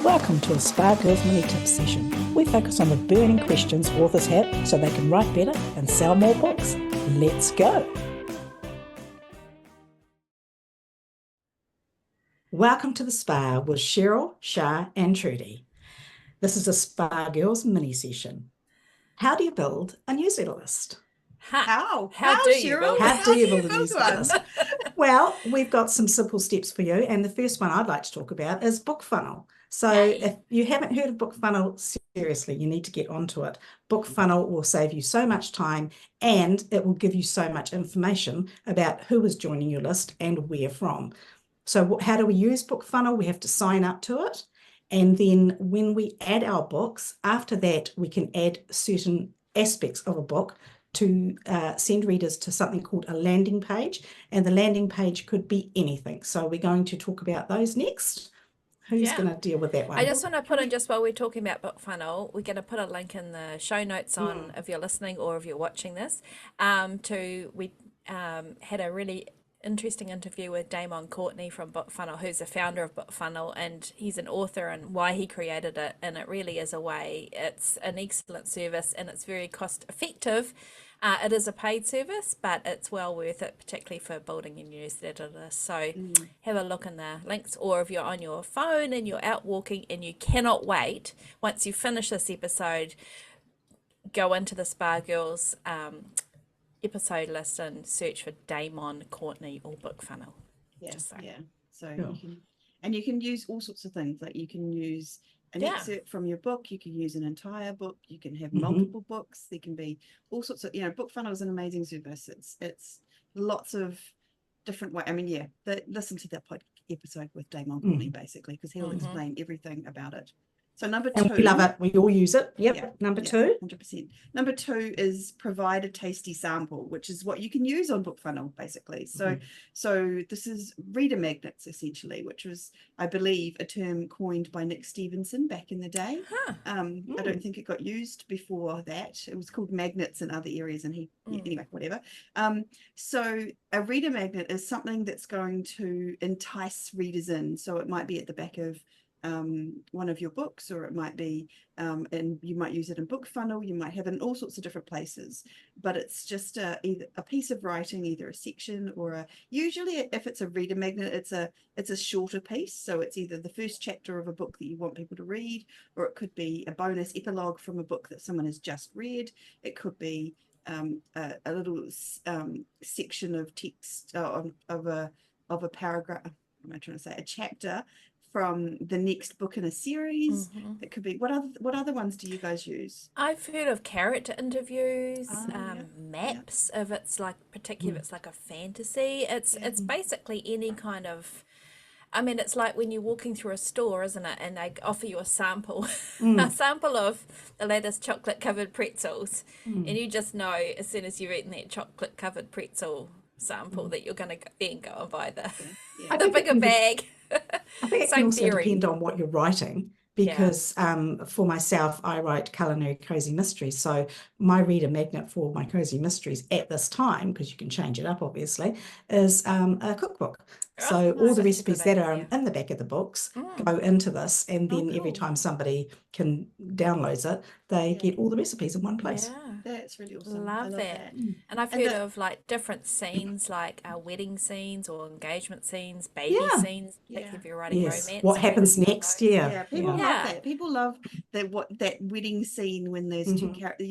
Welcome to a Spa Girls Mini Tip session. We focus on the burning questions authors have so they can write better and sell more books. Let's go. Welcome to the Spa with Cheryl, Shah and Trudy. This is a Spa Girls Mini session. How do you build a newsletter list? How do you build How do you build a newsletter list? Well, we've got some simple steps for you, and the first one I'd like to talk about is bookfunnel. So if you haven't heard of bookfunnel, seriously, you need to get onto it. Bookfunnel will save you so much time, and it will give you so much information about who is joining your list and where from. So how do we use bookfunnel? We have to sign up to it. And then when we add our books, after that, we can add certain aspects of a book to send readers to something called a landing page. And the landing page could be anything. So we're going to talk about those next. Who's going to deal with that one? I just want to put in, just while we're talking about bookfunnel, we're going to put a link in the show notes on if you're listening or if you're watching this. We had a really interesting interview with Damon Courtney from Bookfunnel, who's the founder of Bookfunnel, and he's an author and why he created it. And it really is a way, it's an excellent service and it's very cost effective. It is a paid service, but it's well worth it, particularly for building your newsletter list. So have a look in the links, or if you're on your phone and you're out walking and you cannot wait, once you finish this episode, go into the Spa Girls episode list and search for Damon Courtney or Bookfunnel. So you can use all sorts of things. Like you can use an excerpt from your book, you can use an entire book, you can have multiple books, there can be all sorts of, Bookfunnel is an amazing service. It's lots of different ways. I mean, listen to that episode with Damon Courtney basically, because he'll explain everything about it. So number two, we love it. We all use it. Number two, 100%. Number two is provide a tasty sample, which is what you can use on Bookfunnel basically. So this is reader magnets essentially, which was, I believe, a term coined by Nick Stevenson back in the day. I don't think it got used before that. It was called magnets in other areas, and anyway, whatever. So a reader magnet is something that's going to entice readers in. So it might be at the back of one of your books, or it might be and you might use it in Bookfunnel, you might have it in all sorts of different places, but it's just either a piece of writing, either a section or usually if it's a reader magnet, it's a shorter piece. So it's either the first chapter of a book that you want people to read, or it could be a bonus epilogue from a book that someone has just read. It could be a little section of text of a paragraph. Am I trying to say a chapter from the next book in a series? It could be, what other ones do you guys use? I've heard of character interviews, maps, if it's like particularly if it's like a fantasy. It's basically any kind of, I mean, it's like when you're walking through a store, isn't it, and they offer you a sample a sample of the latest chocolate covered pretzels, and you just know as soon as you've eaten that chocolate covered pretzel sample that you're going to then go and buy the bigger bag. I think it can also depend on what you're writing, because for myself, I write culinary cozy mysteries. So my reader magnet for my cozy mysteries at this time, because you can change it up obviously, is a cookbook. So all the recipes that are in the back of the books go into this, and then every time somebody can download it, they get all the recipes in one place. That's really awesome. Love that. And I've heard of like different scenes, like wedding scenes or engagement scenes, baby scenes, particularly if you're writing romance. What happens next? People love that. People love that wedding scene when there's two characters,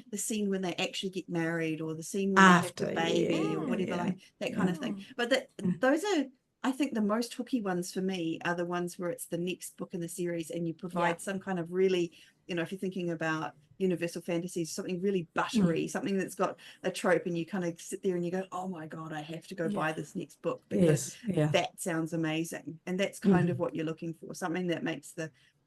the scene when they actually get married, or the scene when they have the baby, or whatever, like that kind of thing. But those are, I think, the most hooky ones for me are the ones where it's the next book in the series, and you provide some kind of really, if you're thinking about universal fantasies, something really buttery, something that's got a trope, and you kind of sit there and you go, oh my God, I have to go buy this next book because that sounds amazing. And that's kind of what you're looking for, something that makes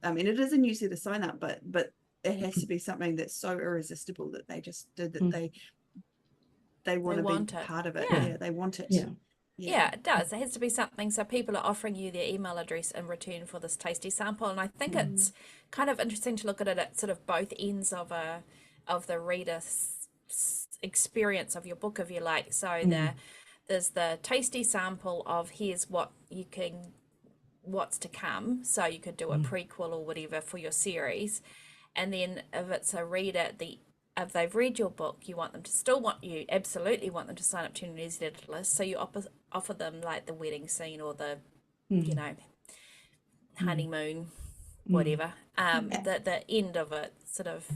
I mean, it is a newsletter sign up, but it has to be something that's so irresistible that they just did that they want to be part of it. They want it. Yeah, it does. It has to be something. So people are offering you their email address in return for this tasty sample. And I think it's kind of interesting to look at it at sort of both ends of the reader's experience of your book, if you like. So there's the tasty sample of here's what you can what's to come. So you could do a prequel or whatever for your series. And then if it's a reader, if they've read your book, you absolutely want them to sign up to your newsletter list. So you offer them like the wedding scene or the, you know, honeymoon, whatever, the end of it sort of.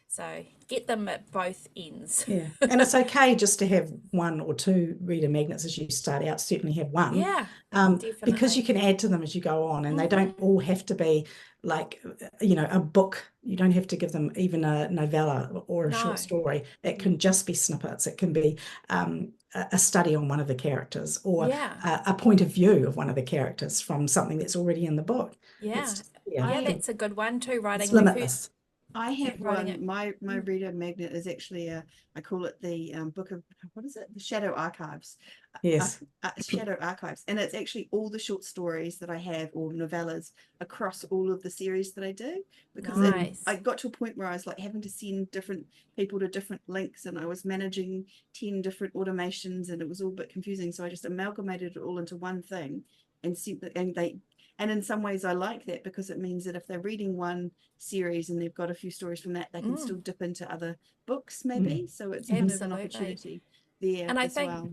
So get them at both ends. Yeah, and it's okay just to have one or two reader magnets as you start out. Certainly have one. Yeah, because you definitely. can add to them as you go on, and they don't all have to be like, you know, a book. You don't have to give them even a novella or a No. short story. It can just be snippets. It can be a study on one of the characters, or Yeah. a point of view of one of the characters from something that's already in the book. Yeah. Yeah, That's a good one too, writing. it's limitless. I have writing one. it. My reader magnet is actually I call it the book of, what is it? The Shadow Archives. Yes. Shadow Archives, and it's actually all the short stories that I have, or novellas, across all of the series that I do, because Nice. I got to a point where I was like having to send different people to different links, and I was managing 10 different automations, and it was all a bit confusing. So I just amalgamated it all into one thing and sent it, and in some ways I like that, because it means that if they're reading one series and they've got a few stories from that, they can still dip into other books maybe. So it's kind of an Absolutely. opportunity there And I as think, well.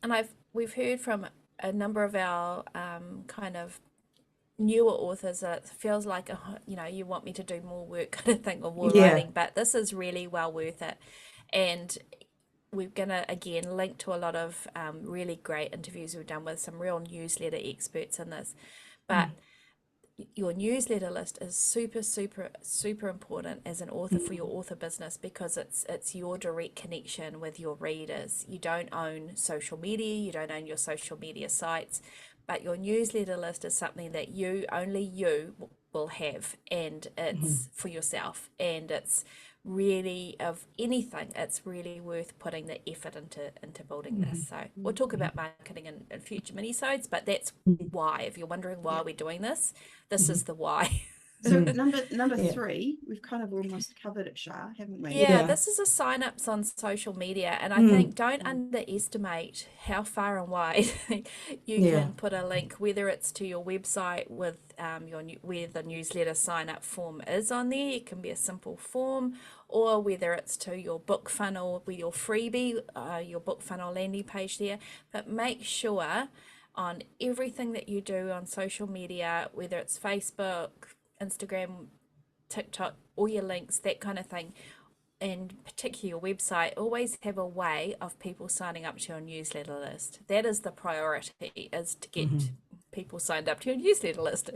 and we've heard from a number of our kind of newer authors that it feels like, you know, you want me to do more work kind of thing, or more writing, but this is really well worth it. And we're gonna again link to a lot of really great interviews we've done with some real newsletter experts in this. But your newsletter list is super important as an author for your author business, because it's your direct connection with your readers. You don't own social media, you don't own your social media sites, but your newsletter list is something that only you will have, and it's for yourself, and it's really, of anything, it's really worth putting the effort into building this. So we'll talk about marketing in future minisodes, but that's why. If you're wondering why we're doing this, this is the why. So number 3, we've kind of almost covered it, Shah, haven't we? Yeah, this is a sign-ups on social media, and I think don't underestimate how far and wide you can put a link, whether it's to your website with where the newsletter sign-up form is on there. It can be a simple form, or whether it's to your book funnel with your freebie, your book funnel landing page there. But make sure on everything that you do on social media, whether it's Facebook, Instagram, TikTok, all your links, that kind of thing, and particularly your website, always have a way of people signing up to your newsletter list. That is the priority, is to get people signed up to your newsletter list.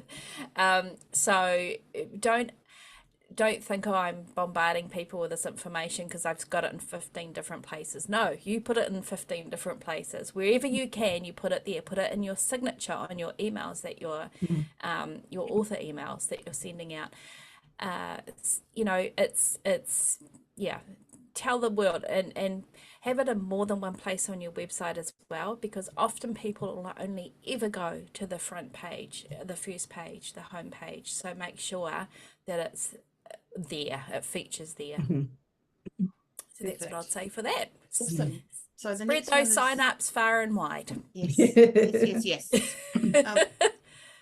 So don't think, oh, I'm bombarding people with this information because I've got it in 15 different places. No, you put it in 15 different places. Wherever you can, you put it there. Put it in your signature on your emails, that your author emails that you're sending out. Tell the world, and have it in more than one place on your website as well, because often people will only ever go to the front page, the first page, the home page. So make sure that it's there, it features there. So that's what I'd say for that. Awesome. So the Spread next one those is, sign-ups far and wide. yes.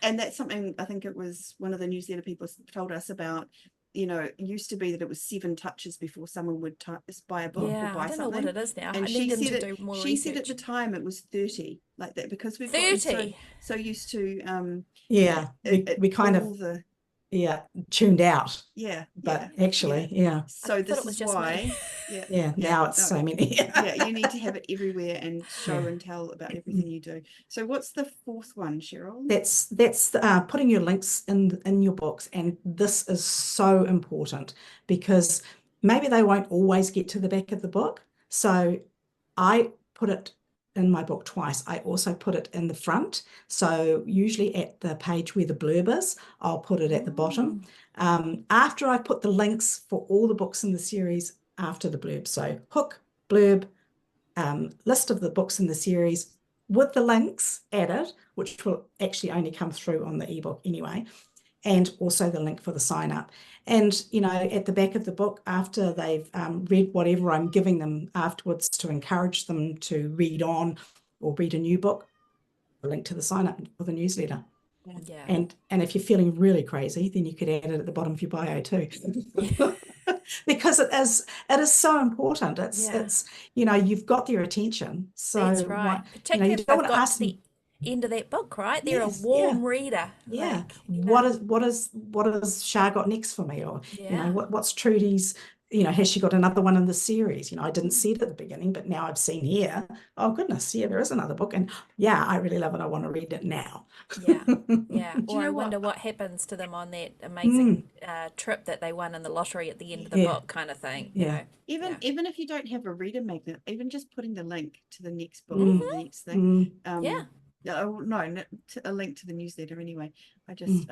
And that's something, I think it was one of the newsletter people told us about. You know, it used to be that it was 7 touches before someone would buy a book or Yeah, buy I don't know something. what it is now. And I she need them said to do more she said at research. the time it was 30, like that, because we've gotten 30. so used to we kind of tuned out, but actually so this it was is just me. why now it's so many. you need to have it everywhere and show and tell about everything you do. So what's the 4th one, Cheryl? That's putting your links in your books, and this is so important, because maybe they won't always get to the back of the book. So I put it in my book twice. I also put it in the front. So usually at the page where the blurb is, I'll put it at the bottom. After I put the links for all the books in the series after the blurb. So hook, blurb, list of the books in the series with the links added, which will actually only come through on the ebook anyway, and also the link for the sign up. And, you know, at the back of the book, after they've read whatever I'm giving them afterwards to encourage them to read on or read a new book, a link to the sign up for the newsletter. Yeah. And if you're feeling really crazy, then you could add it at the bottom of your bio too. Because it is so important. It's you've got their attention. So That's right. you Particularly if don't they've want to got ask to them. the end of that book, right? They're a Yes, warm reader. yeah. Like, What is Shah got next for me? Or yeah. what's Trudy's, has she got another one in the series? I didn't see it at the beginning, but now I've seen here. Oh goodness, yeah, there is another book, and yeah, I really love it. I want to read it now. Yeah. Yeah. Do you Or I know wonder what? what happens to them on that amazing trip that they won in the lottery at the end of the Yeah. book, kind of thing. Yeah. Even if you don't have a reader magnet, even just putting the link to the next book, Mm. or the next thing, Yeah. a link to the newsletter anyway. I just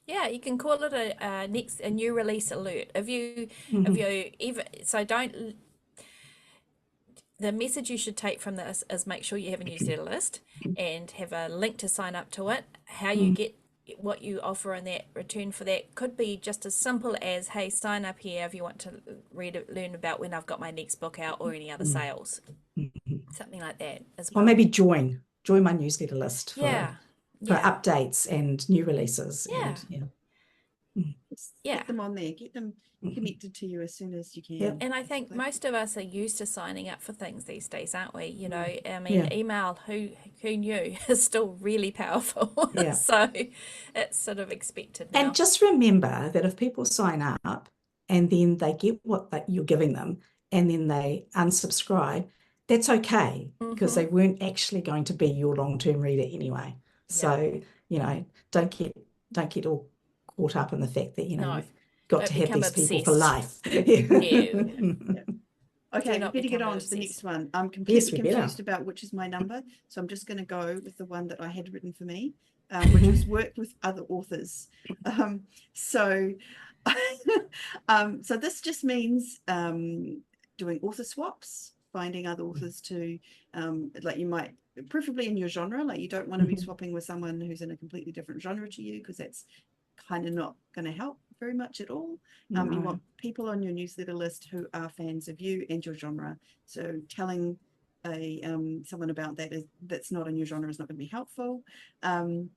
Yeah, you can call it a new release alert. If you even so don't the message you should take from this is make sure you have a newsletter list and have a link to sign up to it. How you get what you offer in that return for that could be just as simple as, hey, sign up here if you want to learn about when I've got my next book out or any other sales. Something like that as Or well. maybe join my newsletter list for Yeah. updates and new releases. Yeah. get them on there, get them connected to you as soon as you can. Yep. And I think most of us are used to signing up for things these days, aren't we? I mean, Yeah. email, who knew, is still really powerful. Yeah. So it's sort of expected now. And just remember that if people sign up and then they get what you're giving them and then they unsubscribe, that's okay, because they weren't actually going to be your long-term reader anyway. So, don't get all caught up in the fact that, No, you've got don't to have become these people for obsessed. life. Okay, we not better get become on to the obsessed. next one. I'm Yes, completely we better. confused about which is my number, so I'm just going to go with the one that I had written for me, which was work with other authors. So this just means doing author swaps, finding other authors to, like, you might, preferably in your genre, like you don't want to be swapping with someone who's in a completely different genre to you, because that's kind of not going to help very much at all. You No. want people on your newsletter list who are fans of you and your genre. So telling someone about that's not in your genre is not going to be helpful. And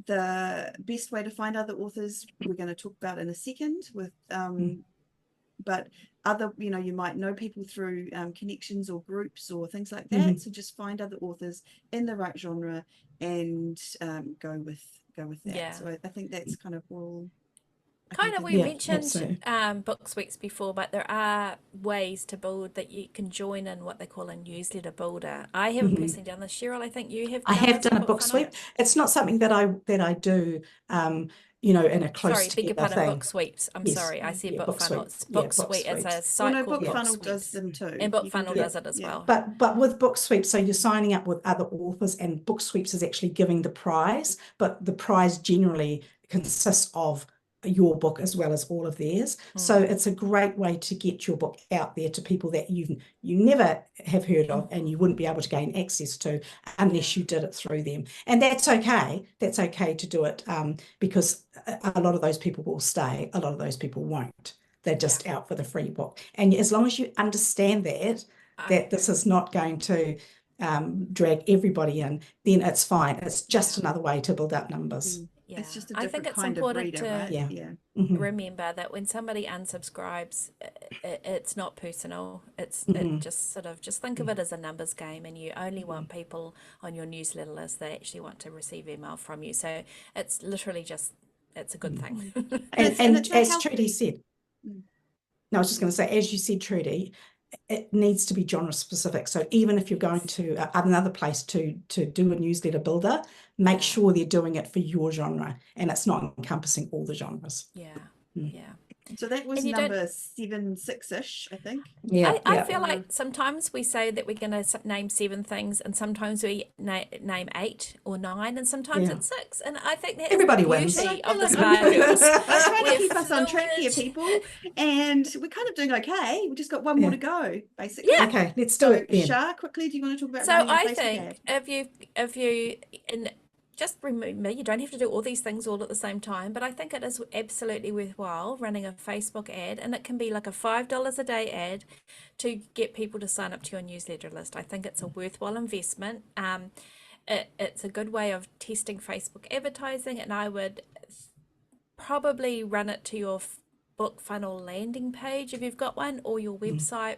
the best way to find other authors we're going to talk about in a second with but other, you might know people through connections or groups or things like that. So just find other authors in the right genre and go with that. Yeah. So I think that's kind of all. We mentioned Booksweeps before, but there are ways to build that you can join in what they call a newsletter builder. I haven't personally done this. Cheryl, I think you have. I have this done a with Booksweep. Bookfunnel. It's not something that I do, in a close Sorry, beg your together pardon, thing. Booksweeps. I'm Yes. sorry, I said Yeah, Bookfunnel. Booksweep. It's Yeah, Booksweep. It's a Booksweeps. site no, called Bookfunnel Booksweeps. does them too. And You can Bookfunnel do does it. it as Yeah. well. But with Booksweep, so you're signing up with other authors, and Booksweeps is actually giving the prize, but the prize generally consists of your book as well as all of theirs. So it's a great way to get your book out there to people that you never have heard of and you wouldn't be able to gain access to unless you did it through them. And that's okay. That's okay to do it, because a lot of those people will stay. A lot of those people won't. They're just out for the free book. And as long as you understand that this is not going to drag everybody in, then it's fine. It's just another way to build up numbers. Yeah. It's just a I different think it's kind important of reader, to right? Yeah. remember that when somebody unsubscribes, it's not personal. It just sort of think of it as a numbers game, and you only want people on your newsletter list that actually want to receive email from you. So it's literally it's a good thing. And it's a as healthy- Trudy said, no, I was just going to say, as you said, Trudy, it needs to be genre specific. So even if you're going to another place to do a newsletter builder, make sure they're doing it for your genre and it's not encompassing all the genres. Yeah. So that was And you number 7-6-ish, I think. Yeah, I feel like sometimes we say that we're going to name 7 things, and sometimes we name 8 or 9, and sometimes it's 6. And I think that everybody is the wins. beauty of I'm this trying podcast. to keep us on track here, people, and we're kind of doing okay. We just got one more to go, basically. Yeah. Okay, let's do it then. Shah, quickly, do you want to talk about So running a I Facebook think ad? if you just remember, you don't have to do all these things all at the same time, but I think it is absolutely worthwhile running a Facebook ad, and it can be like a $5 a day ad to get people to sign up to your newsletter list. I think it's a worthwhile investment. It's a good way of testing Facebook advertising, and I would probably run it to your BookFunnel landing page if you've got one, or your website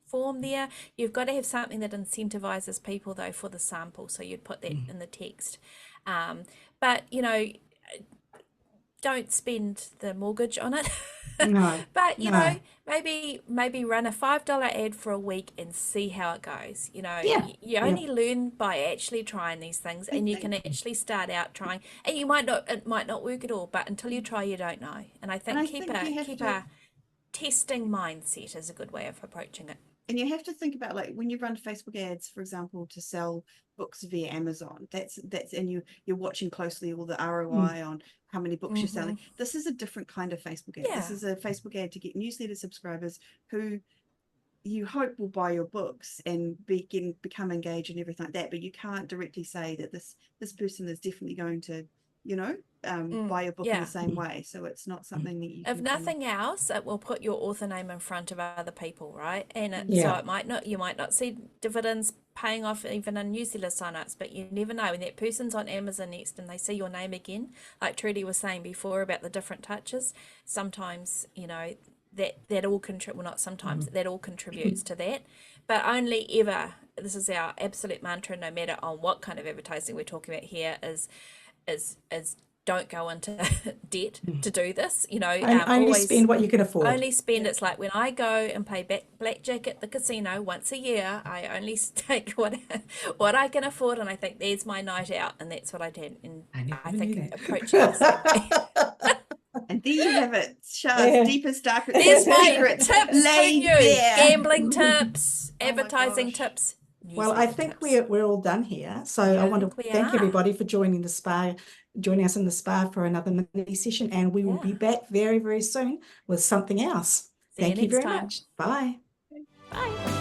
form there. You've got to have something that incentivizes people though for the sample, so you'd put that in the text. But you know, don't spend the mortgage on it. No, But you no. know, maybe run a $5 ad for a week and see how it goes. You know, Yeah, you yeah. only learn by actually trying these things, and you can actually start out trying, and it might not work at all, but until you try, you don't know. And I And I think think you have keep to, a testing mindset is a good way of approaching it. and you have to think about, like, when you run Facebook ads, for example, to sell books via Amazon, that's and you're watching closely all the ROI on how many books you're selling. This is a different kind of Facebook ad. This Yeah. is a Facebook ad to get newsletter subscribers who you hope will buy your books and become engaged and everything like that, but you can't directly say that this person is definitely going to, you know, buy your book in Yeah. the same way. So it's not something that you If can nothing else, it will put your author name in front of other people, right? And so Yeah. you might not see dividends paying off even in newsletter signups, but you never know. When that person's on Amazon next and they see your name again, like Trudy was saying before about the different touches, sometimes, you know, that all well, not sometimes, that all contributes to that. But only ever, this is our absolute mantra, no matter on what kind of advertising we're talking about here, is don't go into debt to do this. You know, Only always spend what you can afford. only spend. It's like when I go and play blackjack at the casino once a year, I only take what I can afford, and I think there's my night out, and that's what I did. And I never I knew think that. approaching it the same way. And there you have it, Shah's Yeah. deepest, darkest There's my secrets tips for laid you. bare. Gambling tips, Oh my advertising gosh. tips, Well, I newsletter think tips. we're all done here. So Yeah, I I want think to we thank are. everybody for joining us in the spa for another mini session, and we will be Yeah. back very, very soon with something else. See you Thank you next very time. much. Bye. Bye.